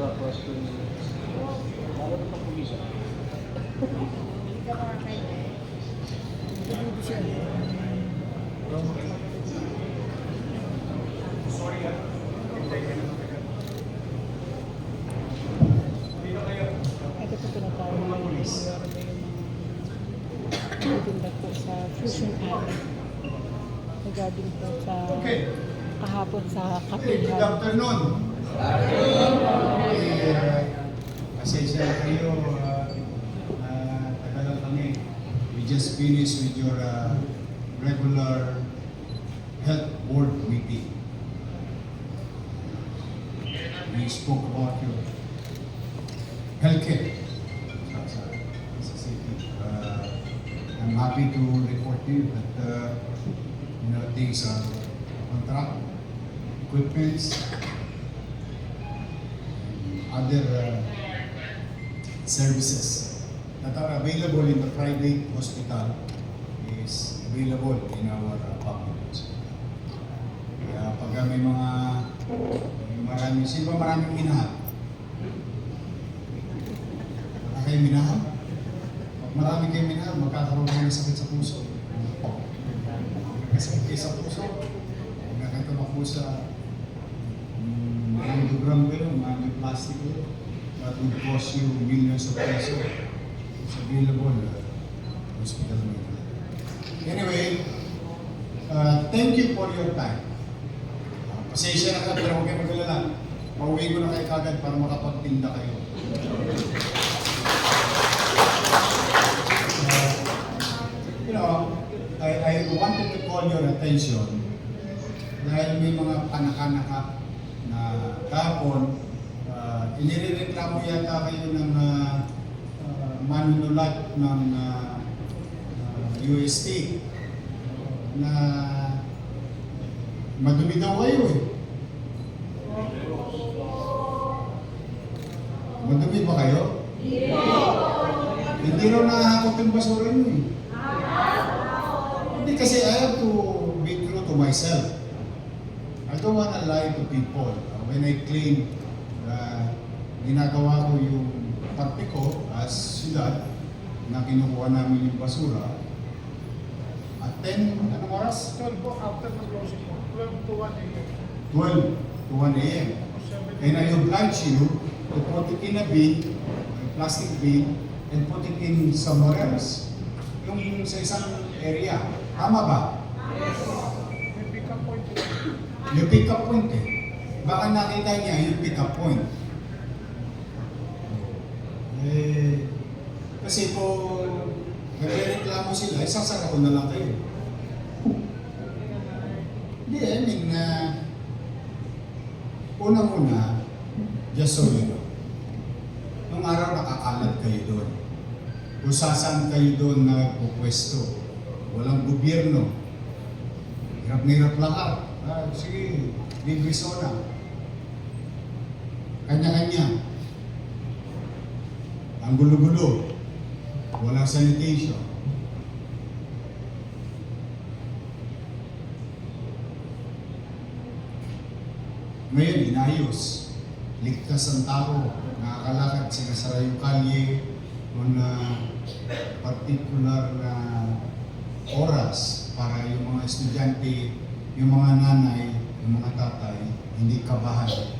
tapos kung lalo na pag-pumisa. Ito po pinatawag ng polis. Nagtinda po sa Fusion Alley. Regarding po sa kahapon sa Okay, good Kapihan. afternoon. Pasensya na kayo, tagal lang kami. We just finished with your regular health board meeting. We spoke about your healthcare sa city. I'm happy to report to you that things are on track. Equipments, other services that are available in the private hospital is available in our public hospital. Kaya pag may maraming minahal, wala kayong minahal. Pag marami kayong minahal, magkakaroon kayo ng sakit sa puso. Kasi kayo sa puso, magkakita po sa angiogram kayo, angioplastic kayo, that would cost you millions of pesos. It's available hospital. Anyway, thank you for your time. Pasensya na ka, pero huwag kayo mag-alala. Pauwi ko na kayo kagad para makapagtinda kayo. I wanted to call your attention dahil may mga panaka-naka na kahapon, inireklamo yata kayo ng manunulat ng UST na madumi daw kayo eh. Madumi ba kayo? Hindi raw nakahakot yung basura nyo eh. Hindi kasi I have to be true to myself. I don't want to lie to people. When I claim na ginagawa ko yung parte ko as siyudad na kinukuha namin yung basura at 10, anong oras? 12 po after the closing po. 12 to 1 a.m. 12 to 1 a.m. And I oblige you to put it in a bin, a plastic bin, and put it in somewhere else. Yung sa isang area. Tama ba? May pick-up point. Yung pick-up point eh. Baka nakita niya yung pick-up point. Kasi po, nagre-reklamo sila, isasara ko na lang kayo. Hindi, I mean, unang-una, just so you know, nung araw nakakalat kayo doon. Kung saan kayo doon nagpupwesto, walang gobyerno, hirap na hirap lahat. Sige, libre zona. Kanya-kanya. Ang gulo-gulo. Walang sanitation. Ngayon, inayos. Ligtas ang tao. Nakakalakad, sinasara yung kalye on particular na oras para yung mga estudyante, yung mga nanay, yung mga tatay, hindi kabahan.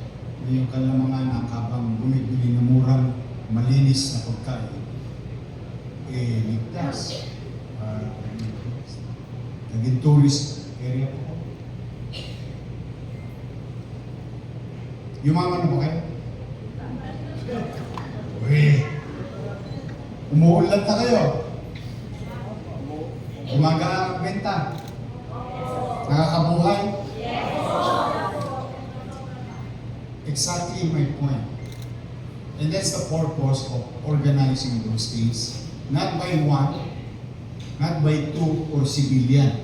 Yung kanilang mga anak habang bumibili ng murang malinis na pagkain, ligtas. Naging tourist area po. Yumaman na ba kayo? Uy! Umuulan na kayo. Umaga ang benta. Nakakabuhay? Exactly my point. And that's the purpose of organizing those things. Not by one, not by two or civilian,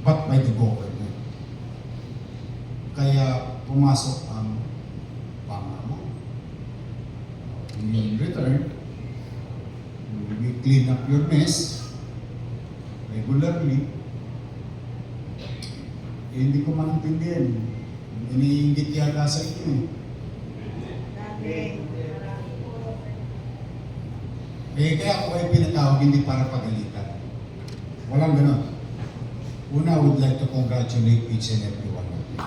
but by the government. Kaya pumasok ang Pangulo. In return, you clean up your mess regularly. Hindi ko maintindihan. Iniinggit yata sa inyo eh. Kaya ako kayo pinatawag hindi para pagalitan. Walang ganun. Una, I would like to congratulate each and every one of you.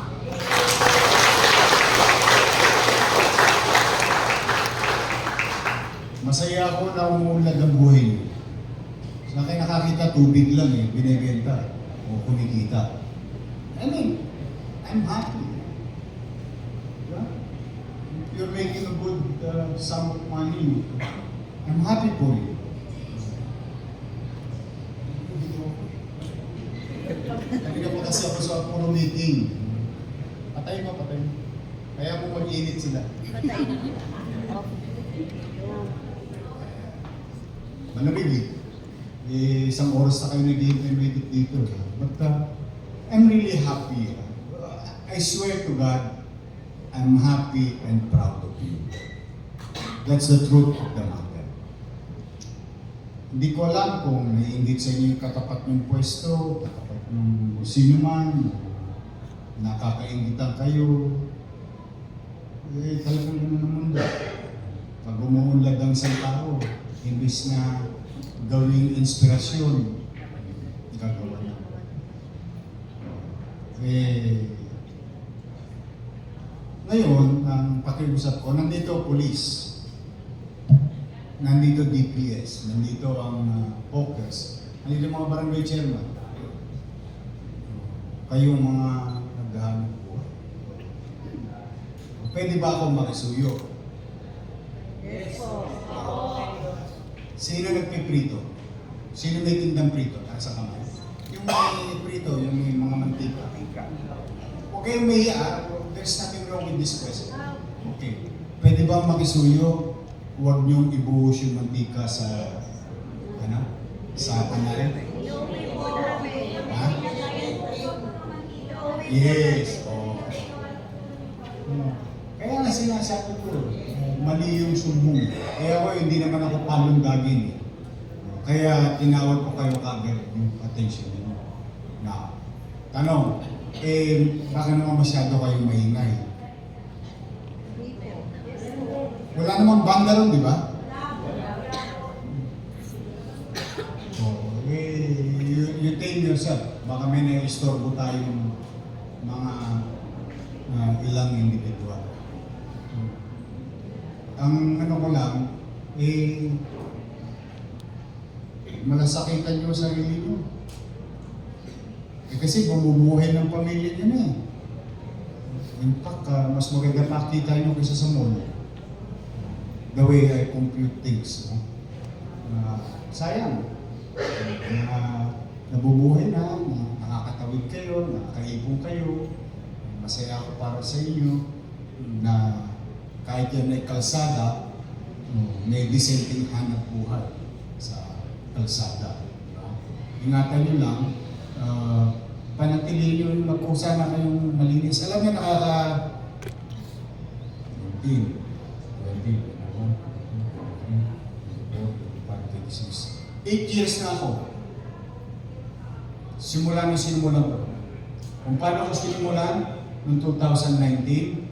Masaya ako na umuunlad ang buhay niyo. Sa akin nakakita, tubig lang binibenta o kumikita. I mean, I'm happy. Yeah? You're making a good sum of money. I'm happy for you. Kanina po kasi ako sa puro meeting. Patay mo. Kaya mo mag-init sila. Malamig isang oras na kayo nag-i-intermediate dito. But I'm really happy. I swear to God, I'm happy and proud of you. That's the truth of the matter. Hindi ko alam kung naiingit sa inyo yung katapat ng pwesto, katapat ng sino man, nakakaingitan kayo. Talagang gano'n ang mundo. Pag umuunlad ang isang tao, imbis na gawing inspirasyon, gagawa na. Ngayon, ang pakiusap ko, nandito police, nandito DPS, nandito ang focus, nandito mga barangay chairman, kayong mga naghahanap buhay. Pwede ba akong makisuyo? Yes po. Sino nagpiprito? Sino may tindang prito? Nasa kamay. Yung may prito, yung may mga mantika. Huwag kayong mahiya. There's nothing wrong with this question. Okay. Pwede ba makisuyo? Huwag niyong ibuhos yung mantika sa sa kanal. Ha? Yes. Oh. Kaya nga sinasabi ko, mali yung sumbong. Kaya ako, hindi naman ako palunggagin. Kaya tinawag ko kayo kagad yung attention niyo. Na, tanong, baka naman masyado kayong maingay. Wala namang banda ron, di ba? You tame yourself. Baka may na-istorbo tayong mga ilang individual. Ang ano ko lang, malasakitan nyo sa sarili nyo. Kasi bumubuhay ng pamilya nyo na eh. In fact, mas maganda makita nyo kaysa sa mall. The way I compute things. Sayang. Nabubuhay na, nakakatawid kayo, nakakaipon kayo. Masaya ako para sa inyo na kahit yan ay kalsada, may disenteng hanap buhay sa kalsada. Ingatan nyo lang, panatili nyo yung magkusa na kayong malinis. Alam nyo, 8 years na ako. Simula nung sinimulan ko. Kung paano ko sinimulan, noong 2019,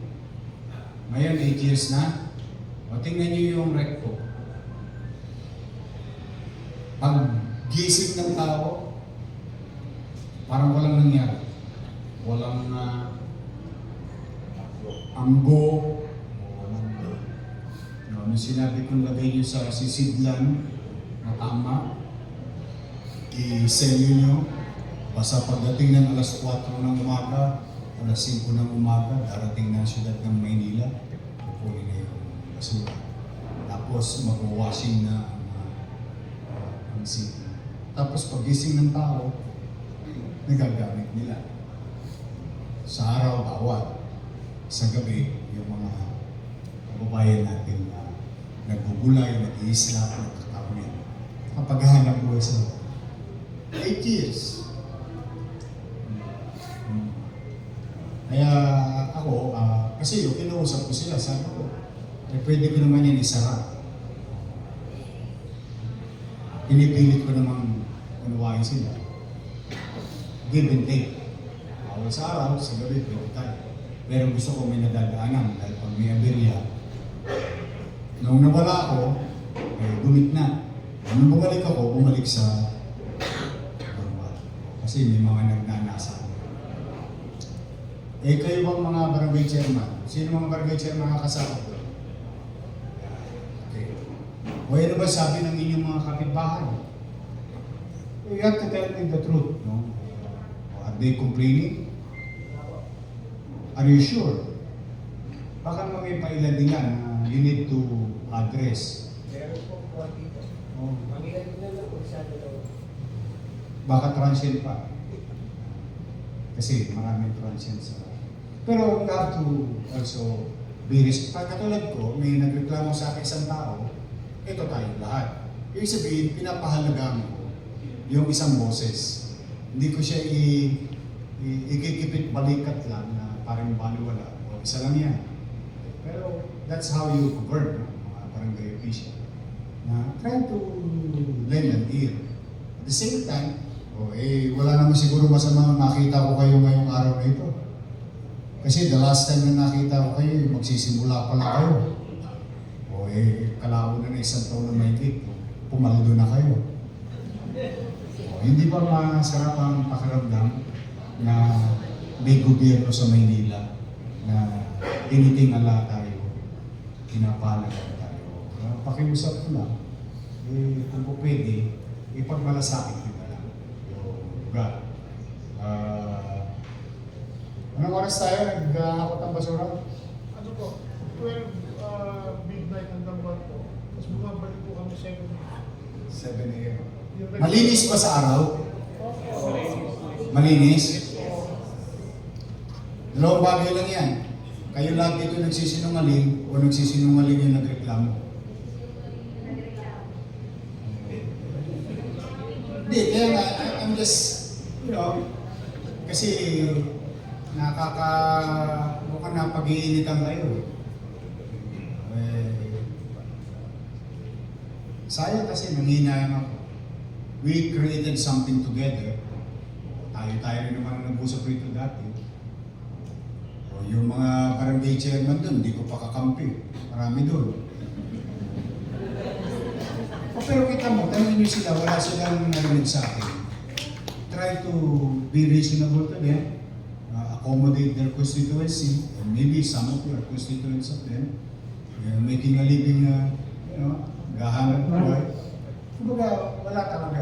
ngayon 8 years na, o tingnan niyo yung rec ko. Pag gising ng tao, parang walang nangyari. Walang anggo, walang nung sinabi kong lagay niyo sa sisidlan na tama, i-sell nyo, basta pagdating ng alas 4 ng umaga, alas 5 ng umaga, darating na siyudad ng Maynila, pupunin na yung basura. Tapos mag-washing na ang city. Tapos pagising ng tao, nagagamit nila. Sa araw, bawal. Sa gabi, yung mga kababayan natin na nagbubulay, nag-iisla, nagkakawin. Kapag hanap buhay sa 8 years. Kaya ako, kasi yung kinuusap ko sila, sabi ko, pwede ko naman yan isara. Pinipilit ko naman unawain sila. Give and take. Bawal sa araw, sa gabi, pwede tayo. Pero gusto ko may nadadaanan dahil pag may aberya. Nung nawala ako, dumit na. Nung bumalik ako, bumalik sa normal. Kasi may mga nagnanasa. Eh kayo bang mga barangay chairman? Sino mga barangay chairman nakakasama ko? Okay. O ano ba sabi ng inyong mga kapitbahay? You have to tell me the truth, no? Are they complaining? Are you sure? Baka may pailan nila na you need to address. Oh. Baka transient pa. Kasi maraming transient sa... Pero you have to also be responsible. Katulad ko, may nagreklamo sa akin isang tao, ito tayo lahat. Ibig sabihin, pinapahalagaan ko yung isang boses. Hindi ko siya ikikipit balikat lang na parang baliwala. O isa lang yan. Pero that's how you govern, mga barangay official. Na try to lend an ear. At the same time, wala naman siguro masama makita ko kayo ngayong araw na ito. Kasi the last time na nakita ko kayo, magsisimula pa lang kayo. Kalao na isang taon na mahigit, pumaldo na kayo. Hindi ba masarap ang pakiramdam na may gobyerno sa Maynila na tinitingala tayo, pinapalagan tayo. Pakiusap ko lang, kung po pwede, ipagmalasakit nyo na lang. God. Anong oras tayo? Nag-akot ang basura? Ano po? 12 midnight hanggang 1 po. Tapos bumabalik po kami 7 a.m. Malinis ba sa araw? Malinis? Dalawang bagay lang yan. Kayo lahat dito nagsisinungaling o nagsisinungaling yung nagreklamo? Hindi, kaya nga, I'm just, kasi mukhang napag-iinitan kayo. Sayang kasi nanghinayang ako. We created something together. Tayo rin naman ang nag-usap rito dati. Yung mga barangay chairman doon, hindi ko pa kakampi. Marami doon. Pero kita mo, tanong nyo sila, wala silang narinig sa akin. Try to be reasonable to them, accommodate their constituency, and maybe some of your constituents of them, making a living na, gahanap buhay. Kumbaga, wala talaga.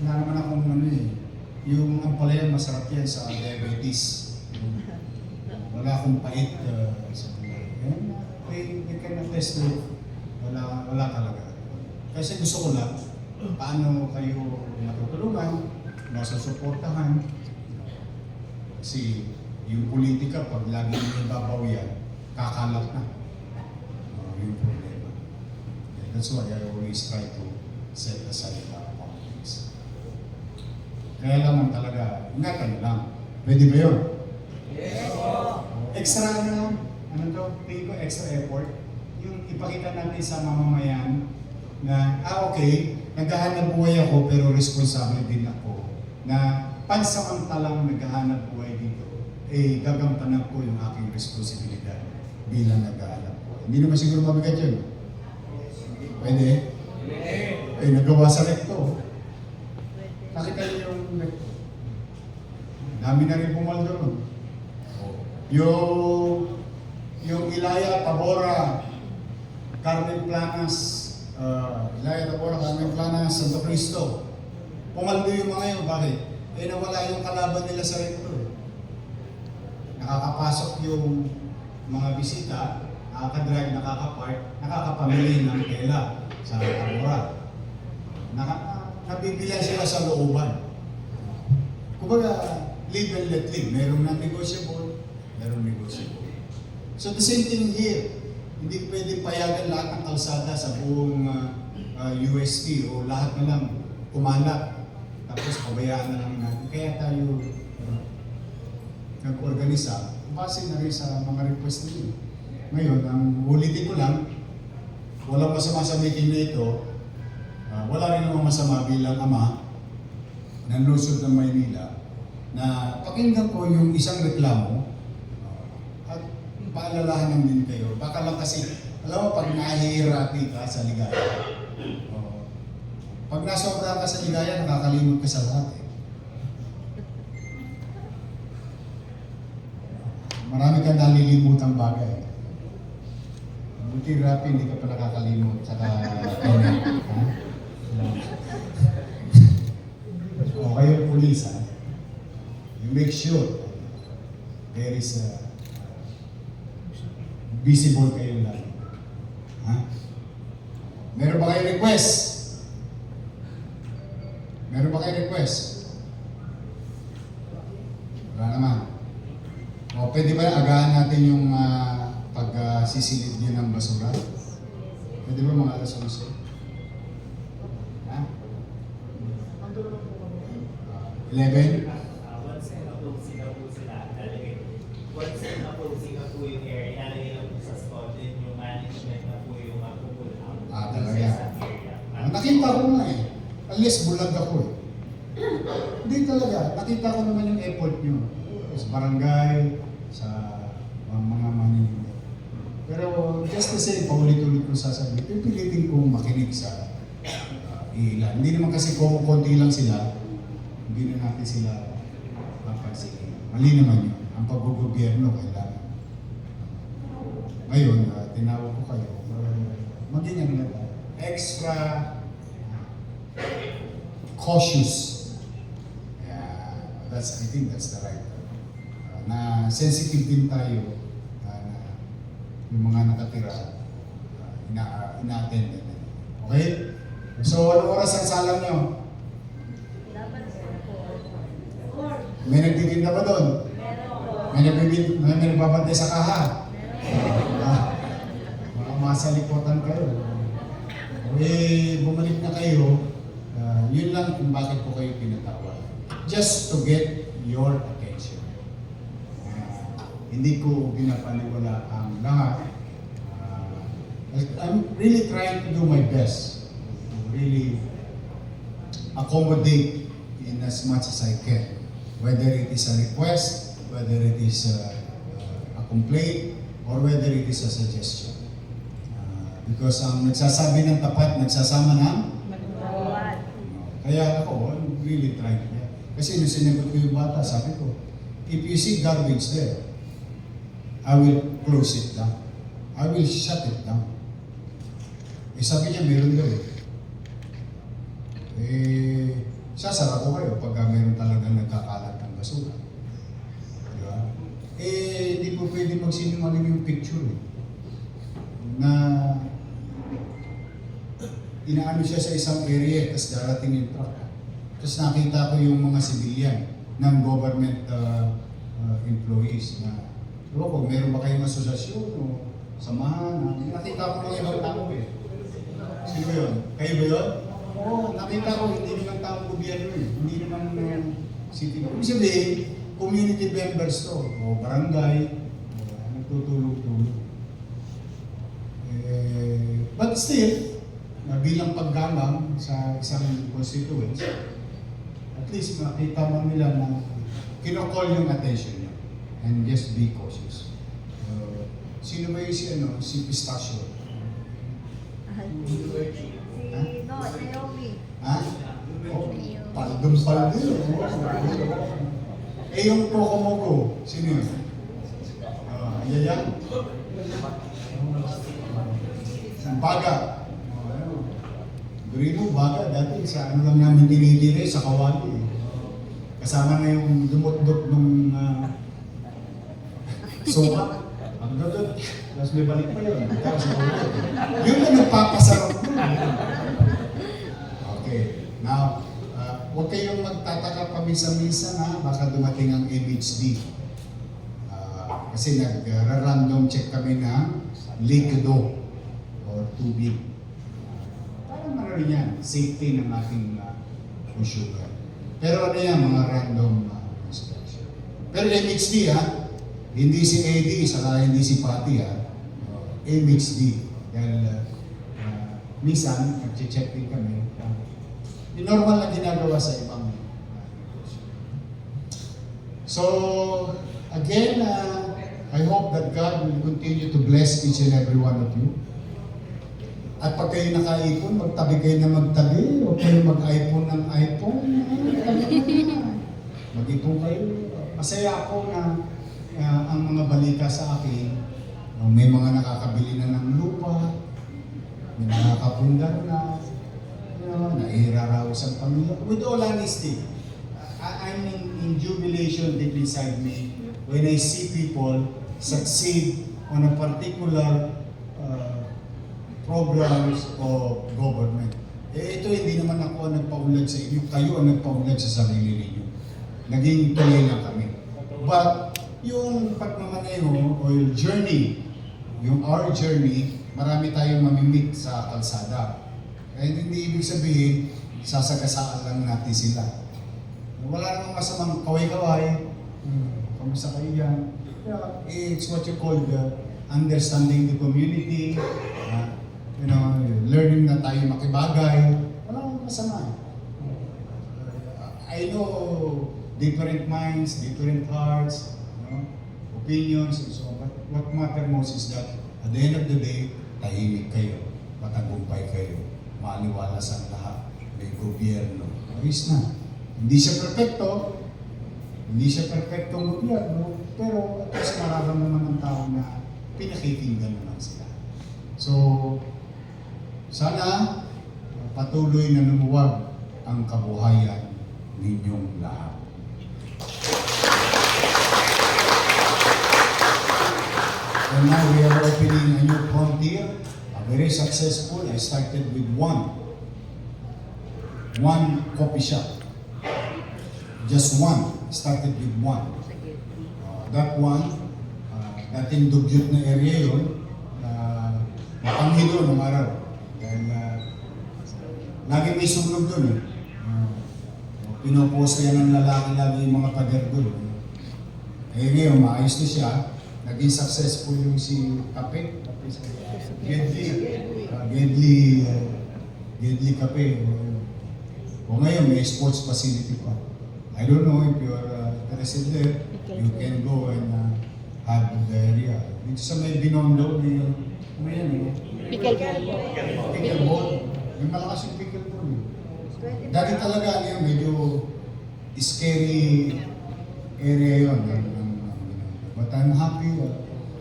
Wala naman akong yung ampalaya masarap yan sa diabetes. Wala akong pait sa buhay. They can attest to wala talaga. Kasi gusto ko lang, paano kayo matutulungan, masusuportahan. Kasi yung politika, pag lagi nyo ibabaw yan, kakalat na. Yung problema. That's why I always try to set aside politics. Kaya naman talaga, ingatan lang. Pwede ba yun? Yes! Extra extra effort. Yung ipakita natin sa mamamayan na, okay, naghahanap buhay ako pero responsable din ako. Na pansamantalang naghahanap buhay dito, gagampanan ko yung aking responsibilidad bilang naghahanap buhay. Hindi naman siguro mabigat yun. Pwede? Nagawa sa recto. Nakita niyo yung recto. Dami na rin pumaldo nun. Yung Ilaya, Tabora, Carmen Planas, Santo Cristo. Pumaldo yung mga yun. Bakit? Nawala yung kalaban nila sa recto. Nakakapasok yung mga bisita, nakaka-drive, nakaka-park, nakakapamili ng tela sa Tabora. Nabibila sila sa looban. Kumbaga, live and let live. Merong non-negotiable, merong negotiable. So the same thing here. Hindi pwedeng payagan lahat ng kalsada sa buong UST o lahat na lang kumalat. Tapos pabayaan na lang natin. Kaya tayo nag-organisa, base na rin sa mga request nila. Ngayon, ang ulitin ko lang, walang masama sa meeting na ito, wala rin namang masama bilang ama ng lungsod ng Maynila na pakinggan ko yung isang reklamo at paalalahanan din kayo. Baka lang kasi Alam mo, pag nahihirapi ka sa ligaya, pag nasobra ka sa ligaya, nakakalimot ka sa lahat eh. Marami kang nalilimutang bagay. Buti rapi, hindi ka pa nakakalimot. Saka, o kayo pulis, ha? You make sure there is a visible kayo lang. Ha? Meron ba kayo request? Meron ba kayo request? Wala naman. O pwede ba agahan natin yung pagsisilid niyo ng basura? Pwede ba mga alas 11? Ha? 11? Once na-closing na po sila, once na-closing na po yung area, ilalagay na po sa spot, then yung management na po yung pupull out. Talaga. Sa area. Nakita ko nga eh. Alis, bulag ako eh. Hindi talaga. Nakita ko naman yung effort nyo. Sa barangay, sa mga maninigay. Pero just to say, paulit-ulit ko sasabihin, pipilitin kong makinig sa ilan. Hindi naman kasi kung konti lang sila, hindi na natin sila mapansinin. Mali naman yun. Ang pag-gobyerno kailangan. Ngayon, tinawag ko kayo, maging ano na tayo, extra cautious. I think that's the right na sensitive din tayo na yung mga nakatira ina-attend. Okay? So, ano oras ang salam nyo? May nagtitinda ba doon? May nagbabantay sa kaha? Mga masalipotan kayo. Bumalik na kayo. Yun lang kung bakit ko kayo pinatawag. Just to get your attention. Hindi ko pinapaniwala ang lahat. I'm really trying to do my best to really accommodate in as much as I can. Whether it is a request, whether it is a complaint, or whether it is a suggestion. Because ang nagsasabi ng tapat, nagsasama ng kaya ako, I'm really trying. Kasi nung sinagot ko yung bata, sabi ko, if you see garbage there, I will close it down. I will shut it down. Sabi niya, meron daw sasara ko kayo pag meron talagang nagkakalat ng basura. Di ba? Hindi po pwede magsinungaling yung picture na inaano siya sa isang area, tapos darating yung truck. Tapos nakita ko yung mga civilian ng government employees na, diba po, meron ba kayong asosasyon o samahan? Nakita ko mga ibang tao eh. Sino ba yun? Kayo ba yun? Oo, nakita ko, hindi naman taong gobyerno eh. Hindi naman city. Ibig sabihin, community members to, o barangay, nagtutulog-tulog. But still, bilang paggamang sa isang constituency, at least makita mo nila na kinocall yung attention niya and just be cautious. Sino ba yung si Pistachio? Naomi. Ha? Oh, paldong-paldong. Yung Kokomogo, sino yun? Yayang? Baga. Duri mo, Baga, dati sa ano lang namin tinitiri, sa Kawali. Kasama na yung dumot-dot nung sopa. Ang dodot. Tapos may balik pa yun. Yun na nagpapasarap mo. Okay. Now, huwag kayong magtataka paminsan-minsan ha, baka dumating ang MHD. Kasi nag-random check kami ng liquido or tubig. Parang ano rin yan, safety ng ating consumer. Pero ano yan, mga random inspection. Pero MHD ha, hindi si Eddie, saka hindi si Patty ha. MHD. Dahil minsan, nag-check din kami. Normal na ginagawa sa ibang So, again, I hope that God will continue to bless each and every one of you. At pag kayo naka-iPhone, magtabi kayo na magtabi. Huwag kayo mag-iPhone ng iPhone. Mag-ipon kayo. Masaya ako na ang mga balita sa akin, may mga nakakabili na ng lupa, may nakakapundar na, nairaraos ang pamilya. With all honesty, I'm in jubilation deep inside me when I see people succeed on a particular programs of government. Ito hindi naman ako ang nagpaunlad sa inyo, kayo ang nagpaunlad sa sarili ninyo. Naging tuloy lang kami. But yung pagmamaneho o yung journey, yung our journey, marami tayong mamimit sa kalsada. And hindi ibig sabihin, sasagasaan lang natin sila. Wala namang masamang kaway-kaway. Kamusta kayo yan? Yeah, it's what you call the understanding the community. Learning na tayo makibagay. Wala namang masama. I know different minds, different hearts, opinions, and so on. But what matters most is that at the end of the day, tahimik kayo, matagumpay kayo, maaliwalas ang lahat, may gobyerno. Ayos na. Hindi siya perfectong gobyerno, pero at least mararamdaman ng tao na pinakikinggan naman sila. So, sana patuloy na lumuwag ang kabuhayan ninyong lahat. And now we are opening a new frontier, very successful. I started with one coffee shop. Just one. Started with one. That one, dating dugyot na area yun, matanghi doon ng araw. Dahil lagi may sunog doon eh. Pinoposta yan ng lalaki lagi yung mga pader doon. Eh ngayon, maayos na siya. Naging successful yung si Kape. Gedli Kape. O ngayon, may sports facility pa. I don't know if you are interested there, you can go and have the area. Dito sa may Binondo, may pickleball. May malakas yung pickleball. Dati talaga ngayon, medyo scary area yun. But I'm happy.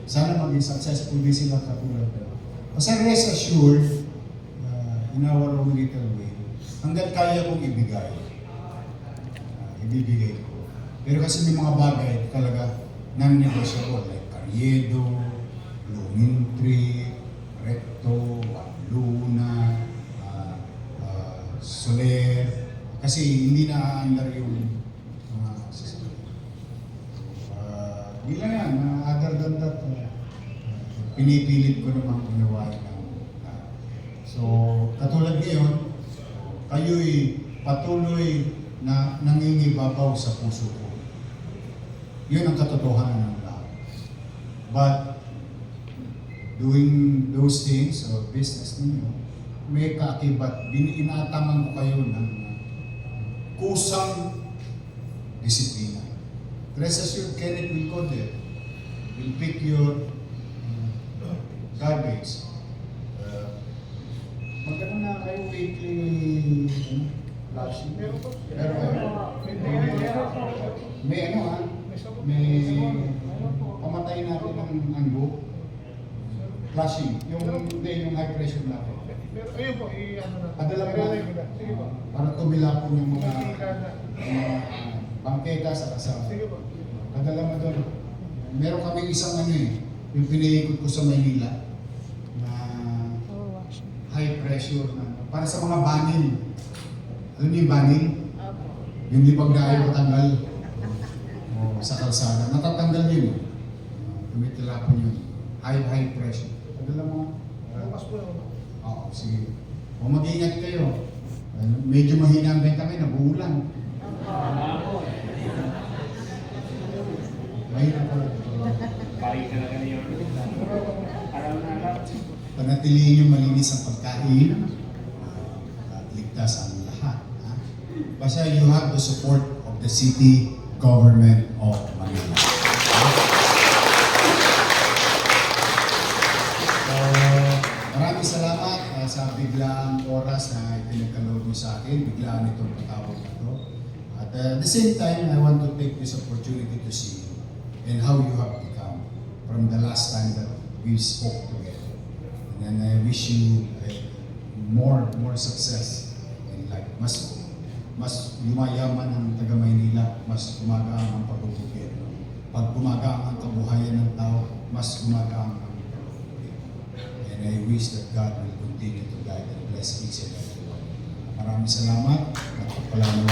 Sana maging successful din sila katulad. Kasi rest assured, in our own little way, hanggang kaya kong ibigay. Ibibigay ko. Pero kasi may mga bagay talaga non-negotiable like Carriedo, Lumintri, Recto, Luna, Soler. Kasi hindi na-under yung bilang yan, other than that, pinipilit ko namang unawain ng So, katulad ngayon, kayo'y patuloy na nangingibabaw sa puso ko. Yun ang katotohanan ng lahat. But, doing those things or business ninyo, may kaakibat, inaataman ko kayo ng kusang disiplina. Rest assured, Kenneth will go there. Will pick your garbage. Magkano na kayo weekly flushing? Meron po. May ano ha? May pamatay natin ng anggo. Flushing. Yung high pressure natin. Pero ayun po, i-ano na. Padala mo na. Sige po. Para tumilapon yung mga Mantika na. bangketa sa kasama. Sige po. Padala mo doon. Meron kaming isang ano yung pinaikot ko sa Maynila na high pressure na para sa mga banin. Alam niyo yung banin? Yung di pag dahil matanggal sa kalsada. Natatanggal yun. Tumitilapon yun. High pressure. Padala mo. Bukas po ako. Oo, sige. O mag-ingat kayo. Medyo mahina ang benta kayo, nabuulan. Mahina pala. Balik ka na ganyan. Panatilihin yung malinis ang pagkain at ligtas ang lahat. Ha? Basta you have the support of the city government of Manila. Maraming salamat sa biglaang oras na ipinagkaloob niyo sa akin, biglaan itong patawag na to. At at the same time, I want to take this opportunity to see you and how you have become from the last time that we spoke together. And I wish you more success in life. Mas yumayaman ang taga Maynila, mas gumagaang ang pagbubugbero. Pag gumagaang ang kabuhayan ng tao, mas gumagaang ang pagbubugbero. And I wish that God will continue to guide and bless each and every one. Maraming salamat at pagpalaman.